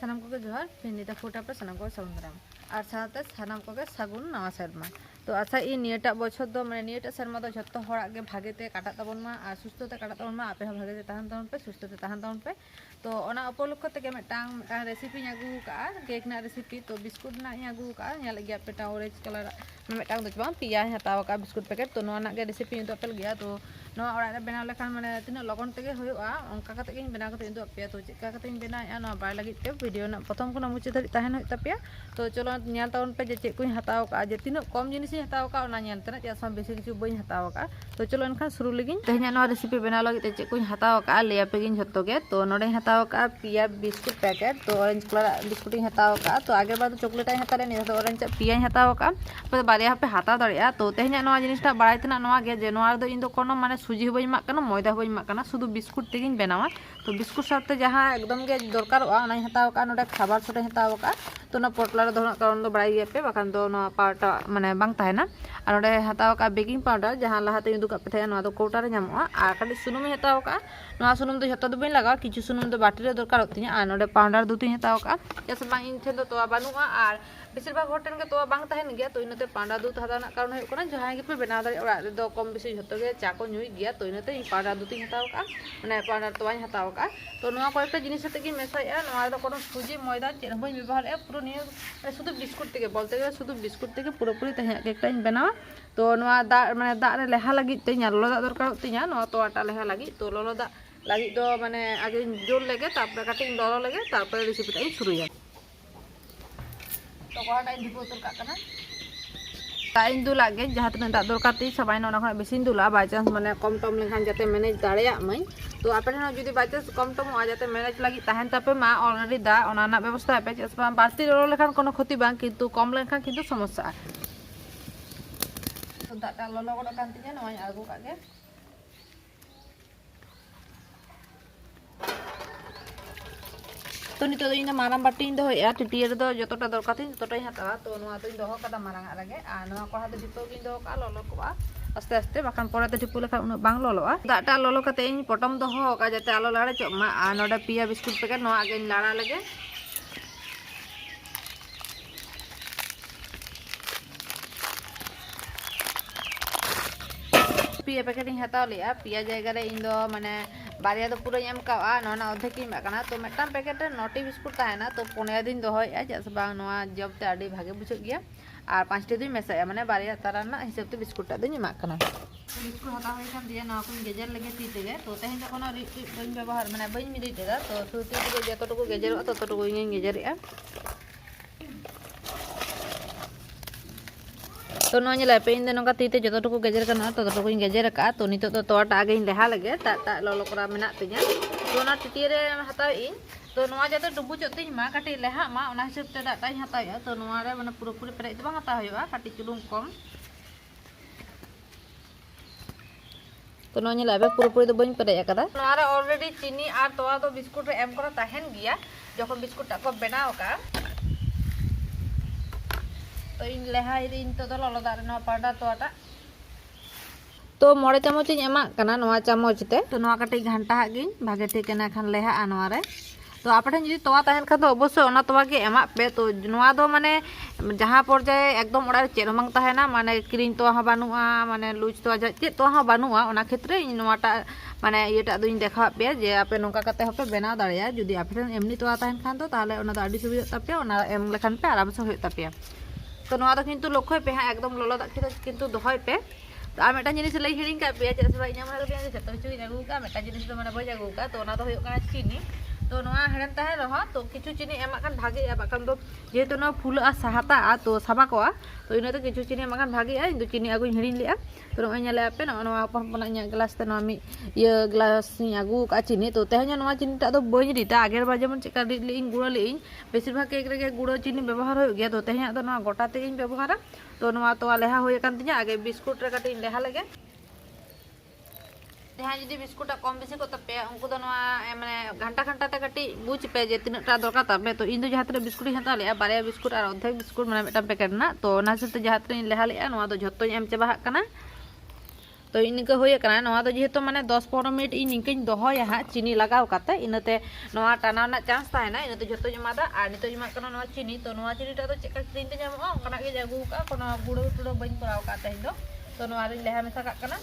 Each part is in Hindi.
सानाम को जोहार फिनी-THE फूड पे सानाम को सागुन दाराम और साथे सानाम को सागुन नावा सेरमा। तो आशा इ नियटा बछर दो माने नियटा सेरमा दो जत्तो हड़ाग गे भागेते काटा ताबन मा और सुस्थते काटा ताबन मा आपे भागेते ताहान ताबन पे सुस्थते ताहान ताबन पे। तो ओना उपलक्ष्य तेगे मिटांग रेसिपी आगू का केक ना रेसिपी तो बिस्कुट ना आगू का नेल गे आपे टा ऑरेंज कलर मिटांग दो बांग पिया हताव का बिस्कुट पैकेट तो नोना गे रेसिपी तो अपल गया। तो नोआ ओड़ा रे बनाव लेखान माने तिना लगन तेगे होयोआ ओंका काते गे बनाव काते इंदो अपे। तो चिका काते बनाया नोआ बाय लागित ते वीडियो ना प्रथम कोना मुचे धरि ताहेन होय तपिया। तो चलो नेल ताबन पे जे चेक कोई हताव का जे तिना कम जिनिस हताव का ओना नेल तना जे सम बेसी किछु बई हताव का। तो चलो एनखान शुरू लगिन तेहना नोआ रेसिपी बनाव लागित ते चेक कोई हताव का ले आपे गिन झत्तो गे। तो नोडे हताव का पिया बिस्कुट पैकेट तो ऑरेंज कलर बिस्कुट हताव का। तो आगे बाद चॉकलेट हतारे नि तो ऑरेंज पिया हताव का तो बारिया पे हताव दाड़िया। तो तेहना नोआ जिनिसटा बाड़ाय तना नोआ गे जे नोआ दो इन दो कोनो माने सुजी बई मा कना मयदा बई मा कना शुधु बिस्कुट तेगिन बनावा। तो बिस्कुट साथे जहां एकदम गे दरकारोआ ओना हताव का नोडे खाबार सोडे हताव का। तो ना पोटला रे दोना कारण दो बाड़ाय गे पे बाखान दो ना पाटा माने बांग ताहेना और नोडे हताव का बेकिंग पाउडर जहां लाहाते उदु का पे थाया नोआ दो कोटा रे ᱧᱟᱢᱚᱜᱼᱟ और काटी सुनुम हताव का। नोआ सुनुम दो जत्तो दो बई लगावा किछु सुनुम दो बाटी रे दरकार होतिया और नोडे पाउडर दो तिन हताव का जैसे बांग इन ठेन दो तोवा बानुआ और बेसिर भाग होटल के तोवा बांग ताहेन गया। तो इनते पाउडर दूध हताव ना कारण होय कोना जहां गे पे बनाव दाड़े ओड़ा रे दो कम बेसी जत्तो गे चा को ᱧᱩᱭ गया। तो इनते पाउडर दूध तिन हताव का माने पाउडर तोवाኝ हताव का। तो नोआ कयेकटा जिनिस साथे गे मेसाया नोआ रे दो कोनो सुजी मयदा चेद बई व्यवहार ए पुरो निये शुधु बिस्कुट तेगे बोलते गे शुधु बिस्कुट तेगे पुरो पुरी तेहे केकटाñ बनावा। तो नोआ दा माने दा रे लेहा लागित ते लोलो दा दरकार होतिया नोआ तोवाटा लेहा लागित। तो लोलो दा लागित दो माने आगे जोर लेगे तारपरे काटिंग लोलो लेगे तारपरे रेसिपी टाइम शुरुया। तो कोहाटा इन दिपो तुर का कना ता इन दुला गे जहां तना दा दरकार ती सबाइन ओना खना बेसिन दुला बाय चांस माने कम टम लेखान जाते मैनेज दाड़ेया मई। तो आपे ना जुदी बाय चांस कम टम आ जाते मैनेज लागित ताहेन तापे मा ऑलरेडी दा ओना ना व्यवस्था आपे चांस बाड़ती लोलो लेखान कोनो क्षति बांग किंतु कम लेखान किंतु समस्या। तो दाटा लोलो गोडो कान तिया नोय आगु का गे। तो नितो दो इन माराम बाटी इन दो होया टिटियर दो जतोटा दरकार थिन ततोटाई हतावा। तो नोआ तो इन दो कदा मारांग आगे आ नोआ कोहा दो दितो इन दो का लोलो कोआ आस्ते आस्ते बाखान परे ते टिपु लेखा उन बांग लोलोआ। दाटा लोलो काते इन पटम दो हो का जाते आलो लाड़े चोमा आ नोडा पिया बिस्कुट पैकेट नोआ आगे इन लाड़ा लगे। पिया पैकेट इन हताव लिया पिया जगह रे इन दो माने बारिया दो पूरा एम कावा नोना अधेक इन माकना। तो मेटाम पैकेट रे 9टी बिस्कुट ताहेना तो 15 दिन दोहोया जस बांग नोआ जब ते आडी भागे बुझ गया और 5टी दिन मेसाया माने बारिया तारा ना हिसाब ते बिस्कुट ता दिन माकना। बिस्कुट हता होय खान दिया नोआ कुन गेजर लगे ती तेगे। तो तेहेन जो कोनो रिट बइन व्यवहार माने बइन मिदी तेगा। तो सुती तेगे जतटुकु गेजर ततटुकु इन गेजरिया। तो नोआ नेला पे इन नोका तीते जतटुकु गेजर कना ततटुकु इन गेजर का। तो नितो तो तोटा आगे इन लेहा लगे ता लोलो करा मेना तिया। तो ना टिटिरे हताव इन तो नोआ जाते डुबुचो तिन मा काटी लेहा मा ओना हिसाब ते दाटाई हताया। तो नोआ रे माने पुरो पुरी पेरे तो बांग हता होया काटी चुलुंग कम। तो नोआ नेला बे पुरो पुरी तो बइन पेरे आकादा। नोआ रे ऑलरेडी चीनी और तोवा दो बिस्कुट रे एम करा ताहेन गया जखन बिस्कुट टा को बनाव का। तो इन लेहा इन तो लोलो दारे नोआ पाउडर तोवाटा तो 9 चामच इन एमा कना नोआ चामच ते। तो नोआ काटी घंटा गिन भागे ठीक ना खान लेहा नोआ रे। तो आपठन जदि तोवा ताहेन खान तो अवश्य ओना तोवा गे एमा पे। तो नोआ दो माने जहां पर्याय एकदम ओड़ा रे चेद बांग ताहेना माने क्रीम तोवा हा बानुआ माने लुज तोवा चेद तोवा हा बानुआ ओना क्षेत्रे इन नोआटा माने येटा दो इन देखा पे जे आपे नोका काते हपे बनाव दाड़िया। जदि आपठन एमनी तोवा ताहेन खान तो ताहले ओना दो आडी सुबिधा तापे ओना एम लेखान पे आराम से होय तापेया। तो नोआ दो किंतु लक्ष्य पे हाँ एकदम लोलो दा किंतु दोहय पे। तो आ मेटा जिनिस लई हिड़िंग का पे चेस भाई इना माने जतो किछु इन आगु का मेटा जिनिस तो माने बई आगु का। तो ओना दो होय काना चीनी। तो नोआ हेड़न ताहे रहो तो किछु चीनी एमा खान भागे आ बाकान दो जेहेतु नोआ फुला साहाता तो साबा कोआ। तो इनाते किछु चीनी एमा खान भागे आ इन दो चीनी आगु हिड़िंग लेआ। तो नोआ नेले आपे नोआ पन इन ग्लास ते नोआ मी ये ग्लास नि आगु का चीनी। तो तेहना नोआ चीनी टा दो बई रिटा आगेर बार जेमन चेका रिट लेइन गुड़ा लेइन बेसिर भाग केक रे गुड़ा चीनी व्यवहार हो गया। तो तेहना दो नोआ गोटा ते इन व्यवहार। तो नोआ तो लेहा होय कान तिया आगे बिस्कुट रे काटी इन लेहा लगे। जहां जदि बिस्कुट कम बेसी को तपे उनको दो नोआ माने घंटा घंटा ते काटी बुझ पे जे तिनटा दरकार तबे। तो इन दो जहां तरे बिस्कुट हता लेया बारे बिस्कुट और अधेक बिस्कुट माने मेटा पैकेट ना। तो ओना से जहां तरे इन लेहा लेया नोआ दो झत्तो एम चाबा कना। तो इनका होय कना नवा दो जेहेतु माने 10-15 मिनट इन इनकाኝ दोहोया हा चीनी लगाव काते इनते नवा टाना ना चांस ताहेना इनते जतो जमादा आ नितो जमा कना नवा चीनी तो नवा चीनी टा तो चेका क्रीम ते जामो ओकना के जागु का कोनो गुड़ो टुड़ो बइन कराव काते हिंदो तो नवा रे लेहा मेसा का कना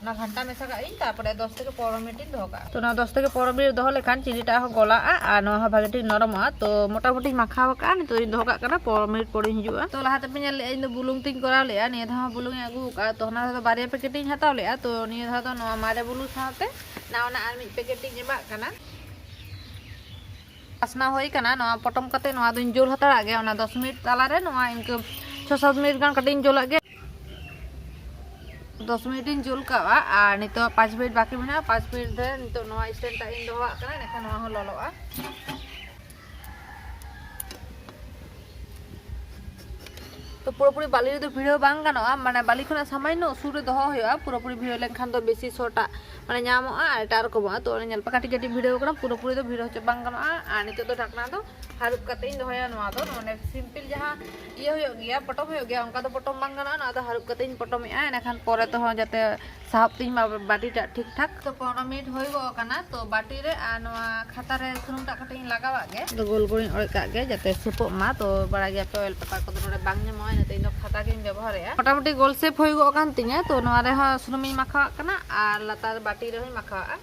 ना घंटा मेसा का इन तारपरे 10 থেকে 15 मिनट इन दोहो का तो ना 10 থেকে 15 मिनट दोहो लेखान चीनी टा हो गला आ नवा भागे ठीक नरमआ तो मोटामुटी माखाव का नितो इन दोहो का कना 15 मिनट परे हिजुआ तो लहा तपे नेल इन बुलुंग तिन कराव लेया निया धा बुलुंग आगु का तो ना दा बारे पैकेट इन हताव लेया तो निया धा तो नवा मारे बुलु साथे ना ना आर मि पैकेट इन एबा कना असना होई कना नवा पटम कते नवा दुन जोल हताड़ा गे ओना 10 मिनट ताला रे नवा इनके 6-7 मिनट गान कटिंग जोला गे 10 मिनट इन जोल का आ नितो 5 मिनट बाकी मेना 5 मिनट दे नितो नवा स्टैंड टा इन दोहा कना नेखा नवा हो ललोआ तो पूरापूरी बाली रे भिड़ो बांग गानोआ माने बाली खना सामान्य सुर रे दोहो होया पूरापूरी भिड़ो लेनखान तो बेसी सोटा माने ᱧᱟᱢᱚᱜᱼᱟ ᱮᱴᱟᱜ ᱨᱚᱠᱚᱢᱚᱜᱼᱟ ᱛᱚ ᱧᱮᱞ ᱯᱮ ᱠᱟᱹᱴᱤᱡ ᱠᱟᱹᱴᱤᱡ ᱵᱷᱤᱲᱟᱹᱣ ᱠᱟᱱᱟ ᱯᱩᱨᱟᱹᱯᱩᱨᱤ ᱫᱚ ᱵᱷᱤᱲᱟᱹᱣ ᱦᱚᱪᱚ ᱵᱟᱝ ᱜᱟᱱᱚᱜᱼᱟ ᱟᱨ ᱱᱤᱛᱚᱜ ᱫᱚ ढाकना ᱫᱚ ᱦᱟᱹᱨᱩᱵ ᱠᱟᱛᱮ ᱤᱧ ᱫᱚᱦᱚᱭᱟ ᱱᱚᱣᱟ ᱫᱚ ᱢᱟᱱᱮ ᱥᱤᱢᱯᱤᱞ ᱡᱟᱦᱟᱸ ᱤᱭᱟᱹ ᱦᱩᱭᱩᱜ ᱜᱮᱭᱟ ᱯᱚᱴᱚᱢ ᱦᱩᱭᱩᱜ ᱜᱮᱭᱟ ᱚᱱᱠᱟ ᱫᱚ ᱯᱚᱴᱚᱢ ᱵᱟᱝ ᱜᱟᱱᱚᱜᱼᱟ ᱱᱚᱣᱟ ᱫᱚ ᱦᱟᱹᱨᱩᱵ ᱠᱟᱛᱮ ᱤᱧ ᱯᱚᱴᱚᱢᱮᱜᱼᱟ ᱮᱱᱠᱷᱟᱱ ᱯᱚᱨᱮ ᱛᱮᱦᱚᱸ ᱡᱟᱛᱮ ᱥᱟᱦᱚᱵ ᱛᱤᱧ ᱢᱟ ᱵᱟᱴᱤᱴᱟᱜ ᱴᱷᱤᱠ ᱴᱷᱟक तो 15 मिनट होई गो कना तो बाटी रे आ नवा खाता रे सुनुमटा कटे इन लगावा गे तो गोल गोल ओळे का गे जाते सेपो मा तो बड़ा गे पे ऑयल पता को नोडे बांग ᱧᱟᱢᱚᱜᱼᱟ ᱱᱮᱛᱮ ᱤᱧ ᱫᱚ खाता ᱜᱮᱧ ᱵᱮᱵᱚᱦᱟᱨᱮᱜᱼᱟ मोटामुटी गोल सेप होई गो कान तिᱧᱟ तो नवा रे हो सुनुम ᱤᱧ माखावा कना आर लातार बाटी रे होई माखावा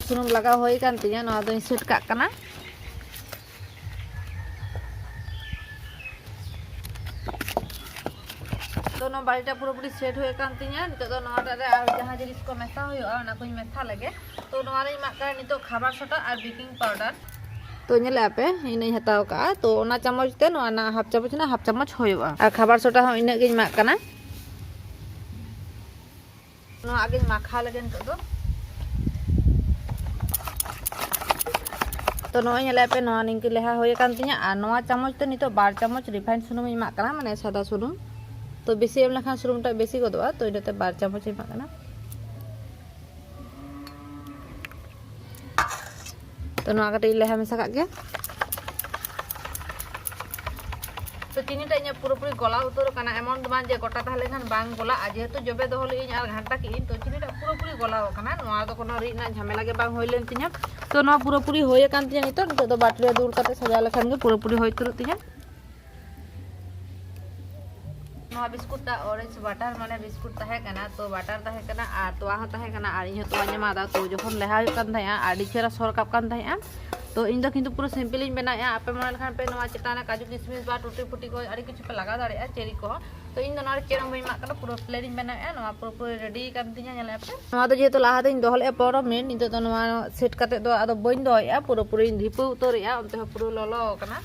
सुनुम लगा होई कान तिᱧᱟ नवा दो सेट का कना तो नो बाड़ीटा पूरापूरी सेट होय कान तिᱧा नितो दो नवाटा रे आर जहां जिनिस को मेसा होयआ ओना कोई मेसा लगे तो नवा रे मा का नितो खाबार सोटा आर बेकिंग पाउडर तो नेले आपे इने हताव का तो ओना चामच ते नवा ना हाफ चामच होयआ आर खाबार सोटा हो इने गेኝ मा कना नो आगे माखा लगे नितो दो तो नवा नेले आपे नवा निंके लेहा होय कान तिᱧा आर नवा चामच ते नितो 12 चामच रिफाइंड सुनुम ᱤᱧ मा कना माने सादा सुनुम तो बेसी एम लखान सुनुमटा बेसी गदोआ तो इनते 12 चामच ᱤᱧ मा कना तो नवा कटे लेहा मेसा का गे तो चीनीटा ᱤᱧ पूरापूरी गला उतर कना एमन द मान जे गोटा ताहले खान बांग गला आ जेहेतु जबे दोहले ᱤᱧ आर घंटा की तो चीनीटा पूरापूरी गला कना नवा दो कोनो री ना झमेला गे बांग होइलेन तिᱧा तो नवा पूरापूरी होय कान तिᱧा नितो दो बाटी रे दूर कते सजा लेखान गे पूरापूरी होय तुरु तिᱧा नवा बिस्कुट ता ऑरेंज बटर माने बिस्कुट ताहे कना तो बटर ताहे कना आ तोवा हो ताहे कना आ इहो तोवा ᱧᱟᱢᱟदा तो जखन लेहा होय कान थाया आडी चेरा सरकाप कान थाया तो इन दो किंतु पूरा सिंपल इन बनाया आपे मन लखान पे नवा चटाना काजू किशमिश बा टूटी फुटी को आडी किछु पे लगा दाड़े चेरी को तो इन दो नारे चेरा बई मा कना पूरा प्लेट इन बनाया नवा पूरा रेडी कान तिᱧा नेले आपे नवा दो जेहेतु लाहा दिन दोहले 15 मिनट नितो दो नवा सेट काते दो आदो बइन दोया पूरा इन धिपु उतोरिया ओनते पूरा ललो कना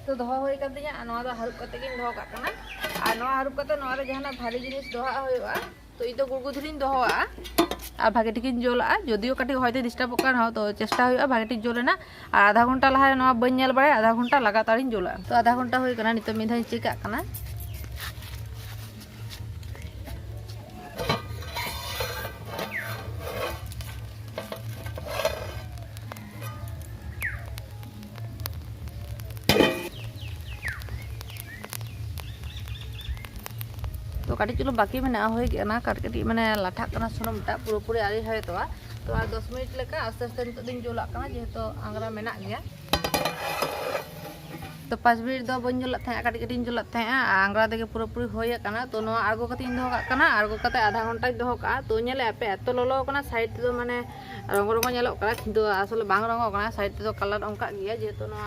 तो दोहा होय कान तिᱧा नवा दो हारुब काते गिन दोहो का कना आ नवा हारुब काते नवा रे जहाना भारी जिनिस दोहा होयआ तो इ दो गुड़गुधुरिन दोहोआ आ भागे टिकिन जोला जदियो काटी होयते डिस्टर्ब कान हो तो चेष्टा होयआ भागे टिक जोलेना आ आधा घंटा लहा नवा बइन नेल बाड़े आधा घंटा लगातारिन जोला तो आधा घंटा होय कना नितो मिधा चेक कना तो काटी चलो बाकी में होय गना काटी माने लाठा कना सुनुमटा पूरापूरी आरी होय तो 10 मिनट लेका आस्ते आस्ते नितो दिन जोला कना जेहेतु आंगरा मेना गया तो 5 मिनट दो बन जोला था काटी काटी जोला था आंगरा देगे पूरापूरी होय कना तो नो आगो कते इन दोहो का कना आगो कते आधा घंटा दोहो का तो नेले आपे एतो ललो कना साइड तो माने रंग रंग नेलो कना किंतु आसले बांग रंग कना साइड तो कलर अंका गया जेहेतु नो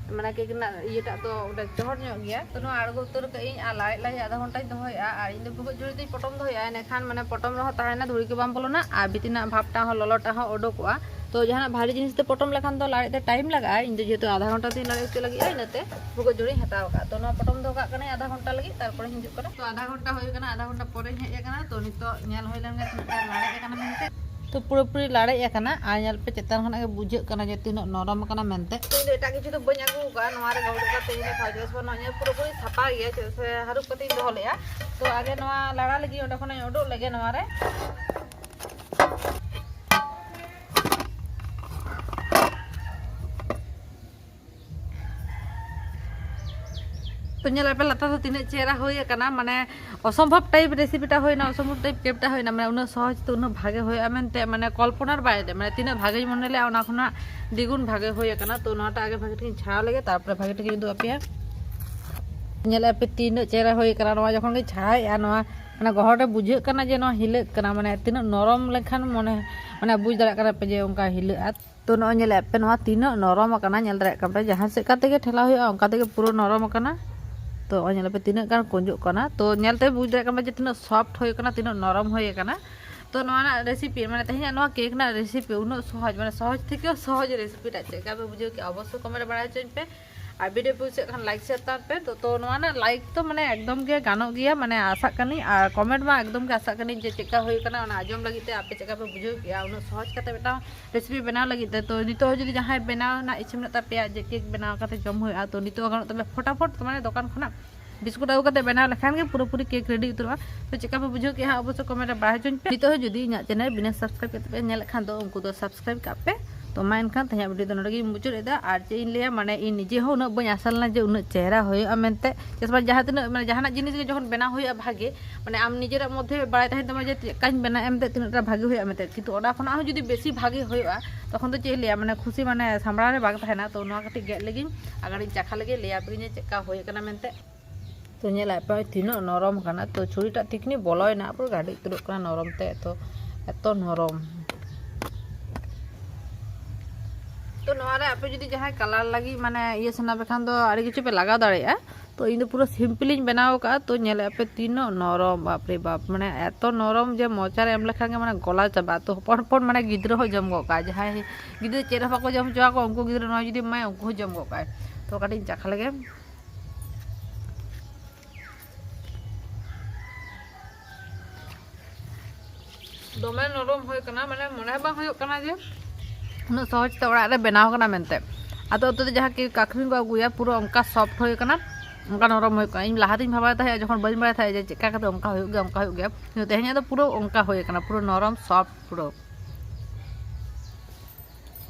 माने के किना इटा तो ओडे चहर ᱧᱚᱜ गया तो नो आड़गो उतर के इन लाइ लाइ आधा घंटा दोहोया आ इन भुगो जुड़ी ती पटम दोहोया नेखान माने पटम रह ताहेना धुड़ी के बाम बोलोना आ बितिना भापटा हो ललोटा हो ओडोकोआ तो जहां भारी जिनिस ते पटम लेखान तो लाड़े ते टाइम लगा इन जेहेतु आधा घंटा तीन लाड़े के लगी इनते भुगो जुड़ी हटाव का तो नो पटम दो का कने आधा घंटा लगी तारपर हिजु करा तो आधा घंटा होय कना आधा घंटा परे हेज कना तो नितो नेल होय लेन गे लाड़े कना मेनते तो पूरापूरी लाड़े कना आ नेल पे चेतान खना के बुझे कना जे तिनो नरम कना मेनते तो इन एटा किछु तो बኝ आगु का नवा रे गौड़ का तेने खाजस पर नया पूरापूरी छापा गया से हारुप कते दोहो लेया तो आगे नवा लाड़ा लगी ओडा खना ओडो लगे नवा रे तो नेल पे लाता तो तीन चेहरा होय कना माने असम्भव टाइप रेसिपिटा होयना असम्भव टाइप केपटा होयना माने उन सहज तो उन भागे होय मेनते माने कल्पनार बायरे माने तीन भागे मनले ओना खना द्विगुण भागे होय कना तो नोटा आगे भागे ठीक छाड़ा लगे तारपर भागे ठीक दो पे नेल पे तीन चेहरा होय कना नवा जखन के छाड़ा नवा माने गहरे बुझे कना जे नवा हिले कना माने तीन नरम लेखान माने माने बुझ दाड़ा कना पे जे उनका हिले तो नवा नेल पे नवा तीन नरम कना नेल दाड़ा कना जहां से काते के ठेला होय उनका ते पूरा नरम कना तो नेल पे तीन गान कोंजो कना तो नेलते बुझ दाड़ा कना जे तीन सॉफ्ट होय कना तीन नरम होय कना तो नवा रेसिपी माने तहिया नवा केक ना रेसिपी उन सहज माने सहज थेके सहज रेसिपी टा चेका पे बुझो कि अवश्य कमेंट बाड़ा चेन पे और वीडियो पूछे खान लाइक शेयर तार पे तो नवा ना लाइक तो माने एकदम के गानो गया माने आशा कनी और कमेंट में एकदम के आशा कनी जे चेका होय कना ओना आजम लगी ते आपे चेका पे बुझो कि उन सहज कते बेटा रेसिपी बनाव लगी ते तो नितो जदी जहां बनाव ना इच्छा में तापे जे केक बनाव कते जम होय तो नितो गानो तबे फटाफट माने दुकान खना बिस्कुट आगु कते बनाव लेखान के पूरी केक रेडी उतरवा तो चेका पे बुझो कि हां अवश्य कमेंट बाय जोन पे नितो जदी इना चैनल बिना सब्सक्राइब करते पे नेल खान दो उनको तो सब्सक्राइब का पे तो मा एनखान तहिया वीडियो तो नोडगी मुचुर एदा और जे इन लिया माने इन निजे हो उना बई आसालना जे उना चेहरा होय मेनते जसबा जहां तिना माने जहाना जिनिस के जखन बना होय भागे माने आम निजेरा मध्य बाय तहिन तमा जे काइन बना एमते तिनाटा भागे होय मेनते किंतु ओडा खना हो जदी बेसी भागे होयआ तखन तो चे लिया माने खुशी माने सामड़ा रे बाग थायना तो नोआ कटी गेट लगी आगाड़ी चाखा लगे लिया पे चेका होय कना मेनते तो नेला पे तीन नरम कना तो छुरीटा तिकनी बलयना पुरो गाड़ी तुरु कना नरम ते तो एतो नरम तो नोआरे आपे जदी जहां कलर लगी माने ये सना पे खान दो आड़ी किछु पे लगा दाड़ेया तो इन पूरा सिंपल बनाव का तो नेले पे तीन नरम बाप रे बाप माने एतो नरम जे मोचार एम लेखा के माने गला चाबा तो हपन माने गिद्र हो जम गो का जहां गिद्र चेरा बाको जम जोआ को उनको गिद्र न जदी माय उनको जम गो का तो काटी चाखा लगे दोमे नरम होय कना माने मने बा होय कना जे उन सहज ते ओड़ा रे बनाव कना मेनते आतो तो जहां के काखरिन को अगुया पूरा उनका सॉफ्ट होय कना उनका नरम होय कना इन लाहातिन भाबा था जखन बज बड़ा था जे चेका कते उनका होय गया तेहनिया तो पूरा उनका होय कना पूरा नरम सॉफ्ट पूरा